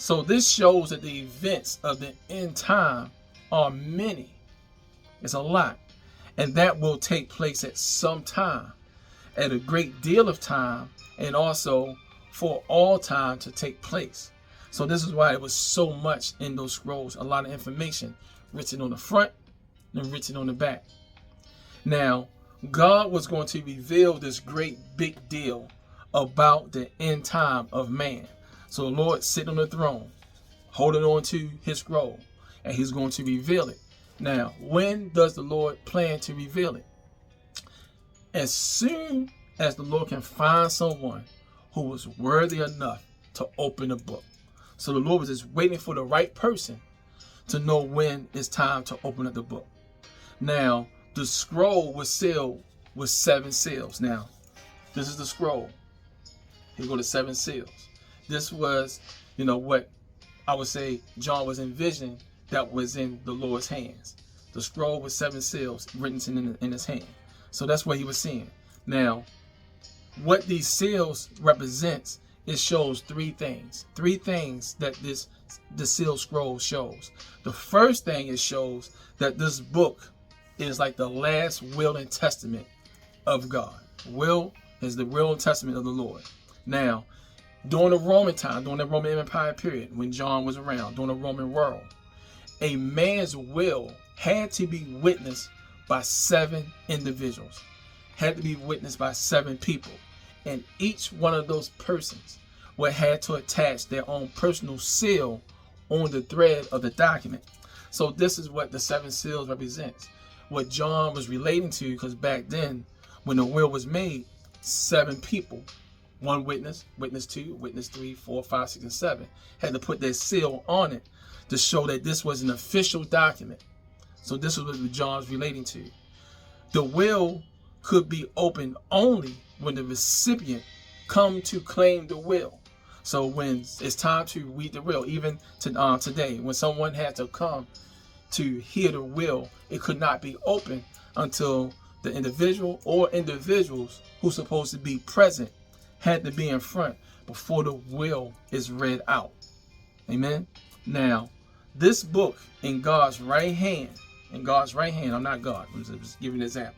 So this shows that the events of the end time are many. It's a lot. And that will take place at some time, at a great deal of time, and also for all time to take place. So this is why it was so much in those scrolls, a lot of information written on the front and written on the back. Now, God was going to reveal this great big deal about the end time of man. So the Lord sitting on the throne, holding on to his scroll, and he's going to reveal it. Now, when does the Lord plan to reveal it? As soon as the Lord can find someone who was worthy enough to open the book. So the Lord was just waiting for the right person to know when it's time to open up the book. Now, the scroll was sealed with 7 seals. Now, this is the scroll. Here go the 7 seals. This was, what I would say John was envisioning that was in the Lord's hands. The scroll with 7 seals written in his hand. So that's what he was seeing. Now, what these seals represents, it shows 3 things. 3 things that the seal scroll shows. The first thing it shows that this book is like the last will and testament of God. Will is the will and testament of the Lord. Now, during the Roman time, during the Roman Empire period, when John was around, during the Roman world, a man's will had to be witnessed by 7 individuals, had to be witnessed by 7 people. And each one of those persons would have to attach their own personal seal on the thread of the document. So this is what the 7 seals represents. What John was relating to, because back then, when the will was made, 7 people, 1 witness, witness 2, witness 3, 4, 5, 6, and 7, had to put their seal on it to show that this was an official document. So this is what John's relating to. The will could be opened only when the recipient come to claim the will. So when it's time to read the will, even today, when someone had to come to hear the will, it could not be opened until the individual or individuals who's supposed to be present had to be in front before the will is read out. Amen. Now, this book in God's right hand, I'm not God, I'm just giving an example.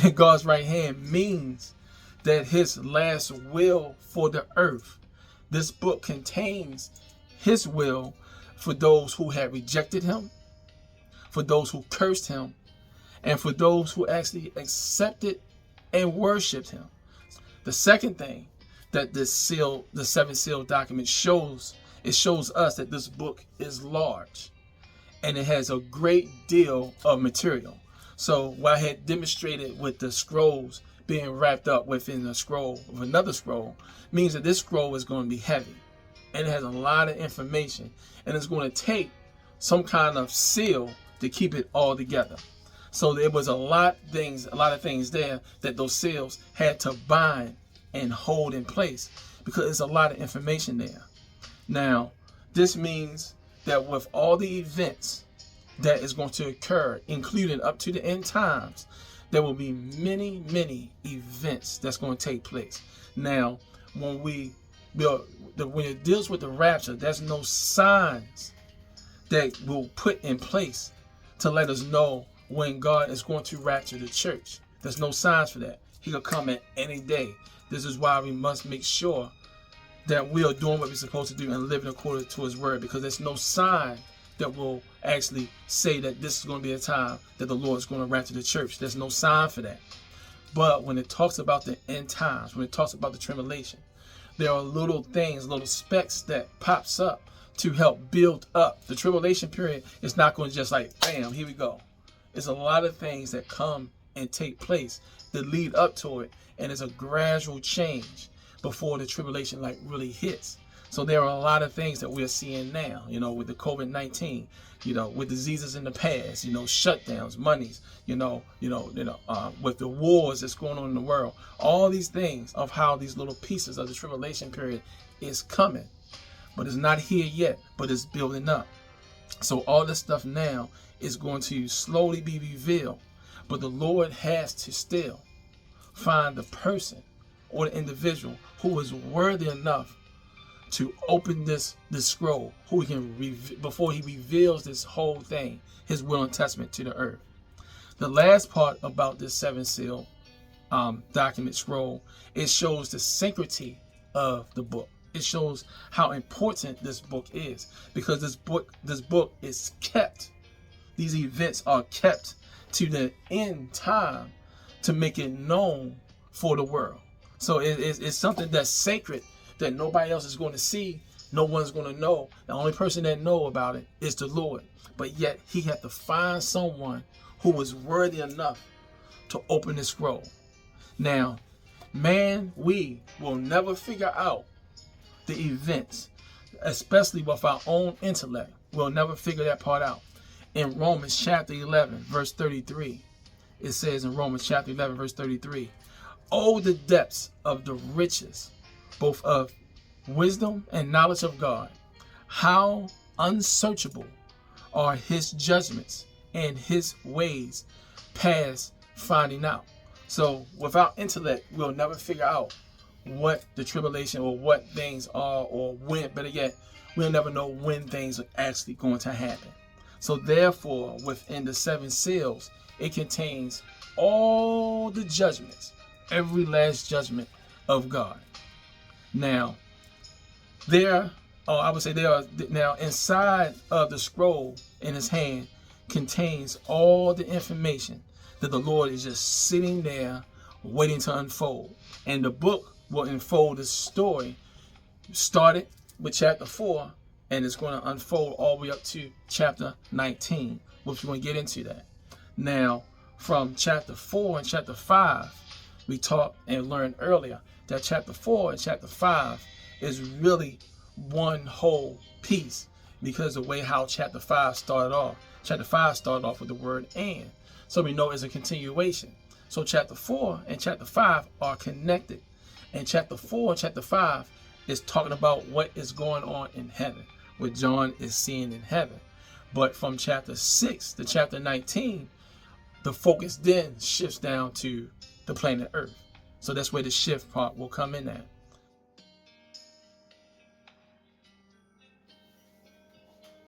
In God's right hand means that his last will for the earth. This book contains his will for those who had rejected him, for those who cursed him, and for those who actually accepted and worshiped him. The second thing that the 7 seal document shows, it shows us that this book is large and it has a great deal of material. So what I had demonstrated with the scrolls being wrapped up within a scroll of another scroll means that this scroll is going to be heavy and it has a lot of information, and it's going to take some kind of seal to keep it all together. So there was a lot of things there that those seals had to bind and hold in place because there's a lot of information there. Now, this means that with all the events that is going to occur, including up to the end times, there will be many, many events that's going to take place. Now, when it deals with the rapture, there's no signs that will put in place to let us know when God is going to rapture the church. There's no signs for that. He will come at any day. This is why we must make sure that we are doing what we're supposed to do and living according to his word, because there's no sign that will actually say that this is going to be a time that the Lord is going to rapture the church. There's no sign for that. But when it talks about the end times, when it talks about the tribulation, there are little things, little specks that pops up to help build up. The tribulation period is not going to just like, bam, here we go. It's a lot of things that come and take place that lead up to it, and it's a gradual change before the tribulation like really hits. So there are a lot of things that we're seeing now, with the COVID-19, with diseases in the past, shutdowns, monies, with the wars that's going on in the world, all these things of how these little pieces of the tribulation period is coming, but it's not here yet, but it's building up. So all this stuff now is going to slowly be revealed, but the Lord has to still find the person or the individual who is worthy enough to open this scroll, who he can before he reveals this whole thing, his will and testament to the earth. The last part about this seven seal document scroll, it shows the sanctity of the book. It shows how important this book is, because this book is kept. These events are kept to the end time to make it known for the world. So it's something that's sacred that nobody else is going to see. No one's going to know. The only person that know about it is the Lord. But yet he had to find someone who was worthy enough to open the scroll. Now, man, we will never figure out the events, especially with our own intellect. We'll never figure that part out. In Romans chapter 11, verse 33, it says in Romans chapter 11, verse 33, "Oh, the depths of the riches, both of wisdom and knowledge of God. How unsearchable are his judgments and his ways past finding out." So without intellect, we'll never figure out what the tribulation or what things are, or when, better yet, we'll never know when things are actually going to happen. So therefore, within the seven seals, it contains all the judgments, every last judgment of God. Now, now inside of the scroll in his hand contains all the information that the Lord is just sitting there waiting to unfold. And the book will unfold the story, started with chapter 4, and it's going to unfold all the way up to chapter 19, which we're going to get into that. Now, from chapter 4 and chapter 5, we talked and learned earlier that chapter 4 and chapter 5 is really one whole piece, because the way how chapter 5 started off. Chapter 5 started off with the word "and." So we know it's a continuation. So chapter 4 and chapter 5 are connected. And chapter 4 and chapter 5 is talking about what is going on in heaven, what John is seeing in heaven. But from chapter 6 to chapter 19, the focus then shifts down to the planet Earth. So that's where the shift part will come in at.